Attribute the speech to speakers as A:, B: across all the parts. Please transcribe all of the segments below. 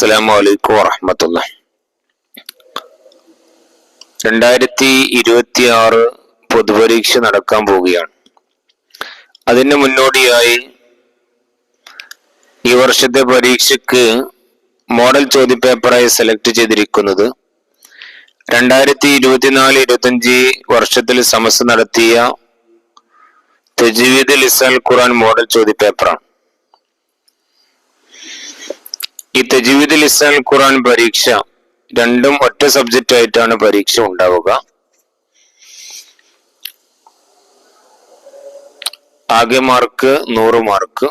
A: അസ്സലാമു അലൈക്കും വറഹ്മത്തുള്ളാഹി. 2026 പൊതുപരീക്ഷ നടക്കാൻ പോവുകയാണ്. അതിന് മുന്നോടിയായി ഈ വർഷത്തെ പരീക്ഷയ്ക്ക് മോഡൽ ചോദ്യപേപ്പറായി സെലക്ട് ചെയ്തിരിക്കുന്നത് 2024-25 വർഷത്തിൽ സമസ്ത നടത്തിയ തജ്വീദ് ലിസാൻ ഖുർആൻ മോഡൽ ചോദ്യപേപ്പറാണ്. ഈ തജ്വീദ് ലിസാൻ ഖുർആൻ പരീക്ഷ രണ്ടും ഒറ്റ സബ്ജക്റ്റ് ആയിട്ടാണ് പരീക്ഷ ഉണ്ടാവുക. ആകെ മാർക്ക് 100 മാർക്ക്,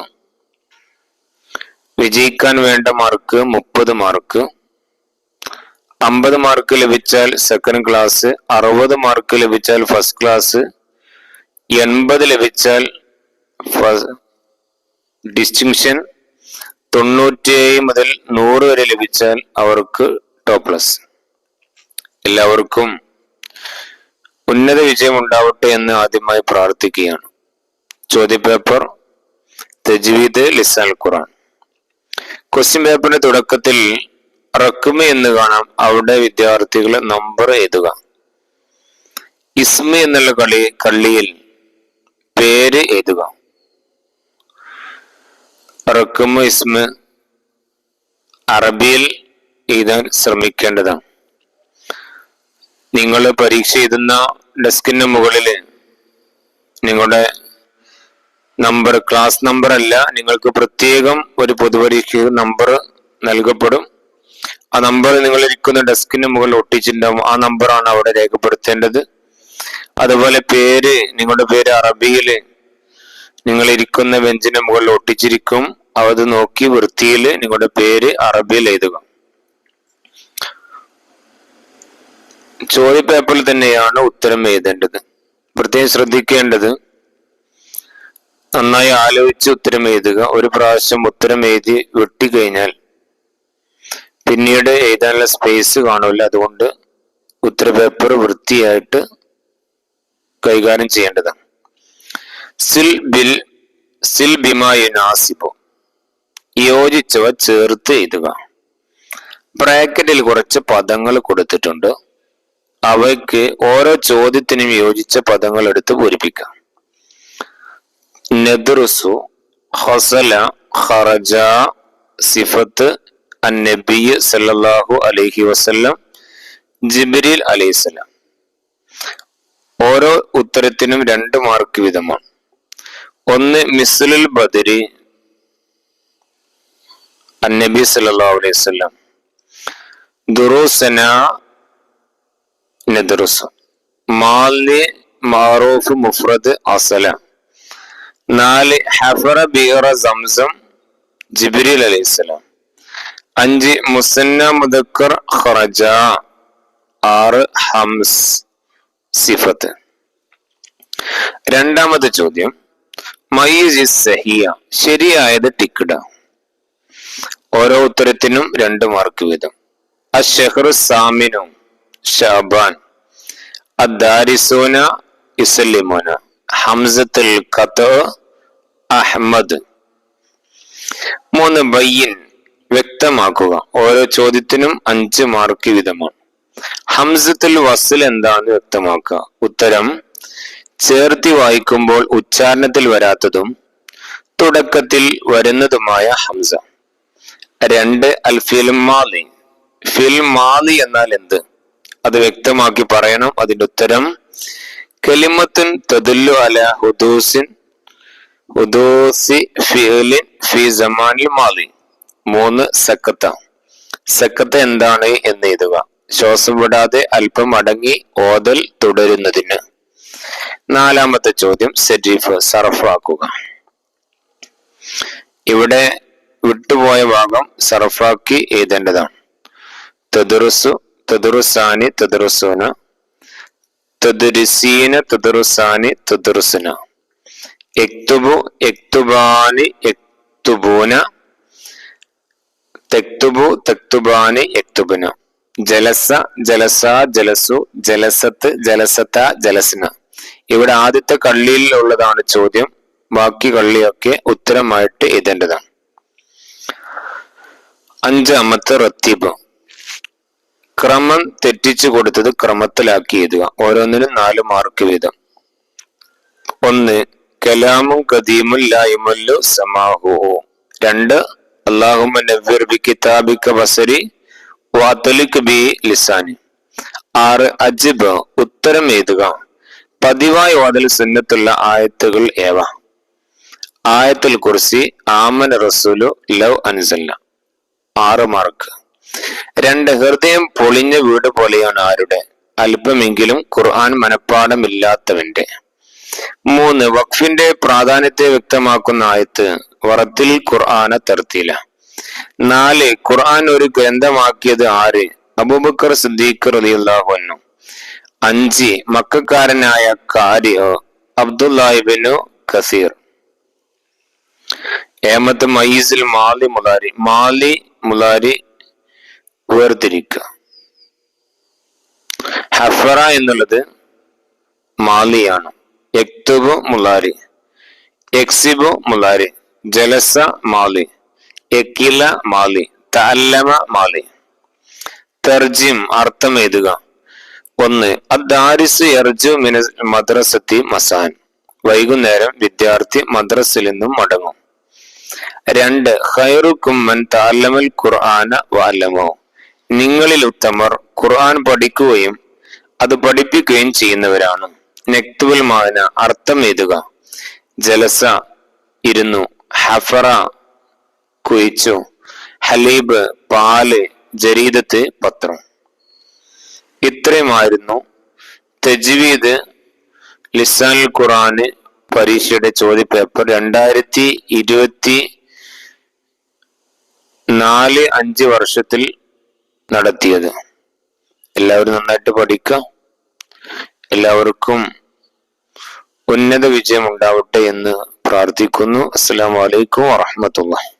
A: വിജയിക്കാൻ വേണ്ട മാർക്ക് 30 മാർക്ക്, 50 മാർക്ക് ലഭിച്ചാൽ സെക്കൻഡ് ക്ലാസ്, 60 മാർക്ക് ലഭിച്ചാൽ ഫസ്റ്റ് ക്ലാസ്, 80 ലഭിച്ചാൽ ഡിസ്റ്റിങ്ഷൻ, 97 മുതൽ 100 വരെ ലഭിച്ചാൽ അവർക്ക് ടോപ്പ് പ്ലസ്. എല്ലാവർക്കും ഉന്നത വിജയം ഉണ്ടാവട്ടെ എന്ന് ആദ്യമായി പ്രാർത്ഥിക്കുകയാണ്. ചോദ്യപേപ്പർ തജ്വീദ് ലിസാൻ ഖുർആൻ. ക്വസ്റ്റ്യൻ പേപ്പറിന്റെ തുടക്കത്തിൽ റഖ്മ് എന്ന് കാണാം. അവിടെ വിദ്യാർത്ഥികൾ നമ്പർ എഴുതുക. ഇസ്മ എന്നുള്ള കള്ളിയിൽ പേര് എഴുതുക. റഖ്മ് ഇസ്മ അറബിയിൽ എഴുതാൻ ശ്രമിക്കേണ്ടതാണ്. നിങ്ങൾ പരീക്ഷ എഴുതുന്ന ഡെസ്കിന് മുകളിൽ നിങ്ങളുടെ നമ്പർ, ക്ലാസ് നമ്പർ അല്ല, നിങ്ങൾക്ക് പ്രത്യേകം ഒരു പൊതുപരീക്ഷ നമ്പർ നൽകപ്പെടും. ആ നമ്പർ നിങ്ങൾ ഇരിക്കുന്ന ഡെസ്കിന് മുകളിൽ ഒട്ടിച്ചിട്ടുണ്ടാവും. ആ നമ്പറാണ് അവിടെ രേഖപ്പെടുത്തേണ്ടത്. അതുപോലെ പേര്, നിങ്ങളുടെ പേര് അറബിയിൽ നിങ്ങൾ ഇരിക്കുന്ന ബെഞ്ചിന് മുകളിൽ ഒട്ടിച്ചിരിക്കും. അത് നോക്കി വൃത്തിയിൽ നിങ്ങളുടെ പേര് അറബിയിൽ എഴുതുക. ചോദ്യപേപ്പറിൽ തന്നെയാണ് ഉത്തരം എഴുതേണ്ടത്. പ്രത്യേകം ശ്രദ്ധിക്കേണ്ടത്, നന്നായി ആലോചിച്ച് ഉത്തരം എഴുതുക. ഒരു പ്രാവശ്യം ഉത്തരം എഴുതി വെട്ടിക്കഴിഞ്ഞാൽ പിന്നീട് എഴുതാനുള്ള സ്പേസ് കാണില്ല. അതുകൊണ്ട് ഉത്തരപേപ്പർ വൃത്തിയായിട്ട് കൈകാര്യം ചെയ്യേണ്ടതാണ്. സിൽ ബിമാ യുനാസിബു, യോജിച്ചവ ചേർത്ത് എഴുതുക. ബ്രാക്കറ്റിൽ കുറച്ച് പദങ്ങൾ കൊടുത്തിട്ടുണ്ട്. അവയ്ക്ക് ഓരോ ചോദ്യത്തിനും യോജിച്ച പദങ്ങൾ എടുത്ത് പൂരിപ്പിക്കാം. നദ്റുസു, ഹസല, ഖറജ, സിഫത്ത്, അന്നബി സല്ലല്ലാഹു അലൈഹി വസല്ലം, ജിബ്രീൽ അലൈഹിസ്സലാം. ഓരോ ഉത്തരത്തിനും 2 മാർക്ക് വീതമാണ്. ഒന്ന് മിസ്ലുൽ ബദരി, അന്നബി സല്ലല്ലാഹു അലൈഹി വസല്ലം. ദുറൂസന നദ്റുസു. മാലി മാറൂഫ് മുഫ്രദ് അസല. 4 ഹഫറ ബിയറ സംസം, ജിബ്രീൽ അലൈഹിസ്സലാം. 5 മുസന്ന മുദക്കർ ഖറജ. 6 ഹംസ് സിഫത്ത്. രണ്ടാമത്തെ ചോദ്യം, മയ്യിസ് സഹിയ, ശരിയായത് ടിക്കിട. ഓരോ ഉത്തരത്തിനും 2 മാർക്ക് വീതം. അശ്ശഹ്റു സാമിനു ഷാബാൻ, അദ്ദാരിസൂന യുസല്ലിമൂന, ഹംസത്തുൽ ഖത്അ അഹ്മദ്. 3 ബയ്യിൻ, വ്യക്തമാക്കുക. ഓരോ ചോദ്യത്തിനും 5 മാർക്ക് വീതമാണ്. ഹംസത്തുൽ വസ്ൽ എന്താണെന്ന് വ്യക്തമാക്കുക. ഉത്തരം ചേർത്തി വായിക്കുമ്പോൾ ഉച്ചാരണത്തിൽ വരാത്തതും തുടക്കത്തിൽ വരുന്നതുമായ ഹംസ. 2 അൽ ഫിൽ മാലി. ഫിൽ മാലി എന്നാൽ എന്ത്? അത് വ്യക്തമാക്കി പറയണം. അതിന്റെ ഉത്തരം കലിമത്തുൻ തദുല്ലു അലാ ഹുദൂസി ഫിഅലിൻ ഫി സമാനിൽ മാലി. 3 സക്കത്ത. സക്കത്ത എന്താണ് എന്ന് എഴുതുക. ശ്വാസം വിടാതെ അല്പം അടങ്ങി ഓതൽ തുടരുന്നതിന്. 4ാമത്തെ ചോദ്യം, സരീഫ്, സർഫാക്കുക. ഇവിടെ വിട്ടുപോയ ഭാഗം സർഫാക്കി എഴുതേണ്ടതാണ്. തദ്റുസു, തദ്റുസാനി, തദ്റുസൂന, തദ്രിസീന, തദ്റുസാനി, തദ്റുസുന. യക്തുബു, യക്തുബാനി, യക്തുബൂന, തക്തുബു, തക്തുബാനി, യക്തുബുന. ജലസ, ജലസ, ജലസു, ജലസത്ത്, ജലസത്ത, ജലസ്ന. ഇവിടെ ആദ്യത്തെ കള്ളിയിൽ ഉള്ളതാണ് ചോദ്യം. ബാക്കി കള്ളിയൊക്കെ ഉത്തരമായിട്ട് എഴുതേണ്ടതാണ്. അഞ്ചാമത്തെ റത്തീബ്, ക്രമം തെറ്റിച്ചു കൊടുത്തത് ക്രമത്തിലാക്കി എഴുതുക. ഓരോന്നിനും 4 മാർക്ക് വീതം. 1 കലാമും ഖദീമുൻ ലാ യുമല്ലു സമാഹു. 2 അല്ലാഹുമ്മ നവ്വിർ ബി കിതാബിക ബസരി വഅത്ലിക് ബി ലിസാനി. 6 അജ്ബ് ഉത്തരം എഴുതുക. പതിവായി ഓതൽ സുന്നത്തുള്ള ആയത്തുകൾ ഏവ? ആയത്തുൽ കുർസി, ആമന റസൂലു, ലൗ അൻസൽന. 6 മാർക്ക്. 2 ഹൃദയം പൊളിഞ്ഞ വീട് പോലെയാണ് ആരുടെ? അല്പമെങ്കിലും ഖുർആൻ മനഃപ്പാഠമില്ലാത്തവന്റെ. 3 വഖഫിന്റെ പ്രാധാന്യത്തെ വ്യക്തമാക്കുന്ന ആയത്ത് വറത്തിൽ ഖുർആന തർത്തീല. 4 ഖുർആൻ ഒരു ഗ്രന്ഥമാക്കിയത് ആര്? അബൂബക്കർ സിദ്ദീഖ് റളിയല്ലാഹു അൻഹു. 5 മക്കക്കാരനായ ഖാരി അബ്ദുല്ലാഹ് ഇബ്നു കസീർ. 7 മയ്യിസുൽ മാലി മുലാരി. മാലി മുലാരി വേർതിരിക്കുക. ഹഫറ എന്നുള്ളത് മാലിയാണ്. യക്തുബു മുലാരി, യക്സിബു മുലാരി, ജലസ മാലി, യക്കില മാലി, തഅല്ലമ മാലി. തർജിം അർത്ഥം എഴുതുക. 1 അദ്ദാരിസ് യർജു മിന മദ്രസത്തി മസാൻ. വൈകുന്നേരം വിദ്യാർത്ഥി മദ്രസയിൽ നിന്നും മടങ്ങും. 2 ഖൈറുക്കും മൻ തഅല്ലമൽ ഖുർആന വഅല്ലമഹു. നിങ്ങളിൽ ഉത്തമർ ഖുർആൻ പഠിക്കുകയും അത് പഠിപ്പിക്കുകയും ചെയ്യുന്നവരാണ്. നക്തുൽ മാന അർത്ഥം എഴുതുക. ജലസ ഇരുന്നു, ഹഫറ കുഴിച്ചു, ഹലീബ് പാല്, ജരീദത്ത് പത്രം. ഇത്രയുമായിരുന്നു തജ്വീദ് ലിസാനുൽ ഖുർആന് പരീക്ഷയുടെ ചോദ്യപേപ്പർ 2024-5 വർഷത്തിൽ നടത്തിയത്. എല്ലാവരും നന്നായിട്ട് പഠിക്കുക. എല്ലാവർക്കും ഉന്നത വിജയം ഉണ്ടാവട്ടെ എന്ന് പ്രാർത്ഥിക്കുന്നു. അസ്സലാമു അലൈക്കും വറഹ്മത്തുള്ളാഹി.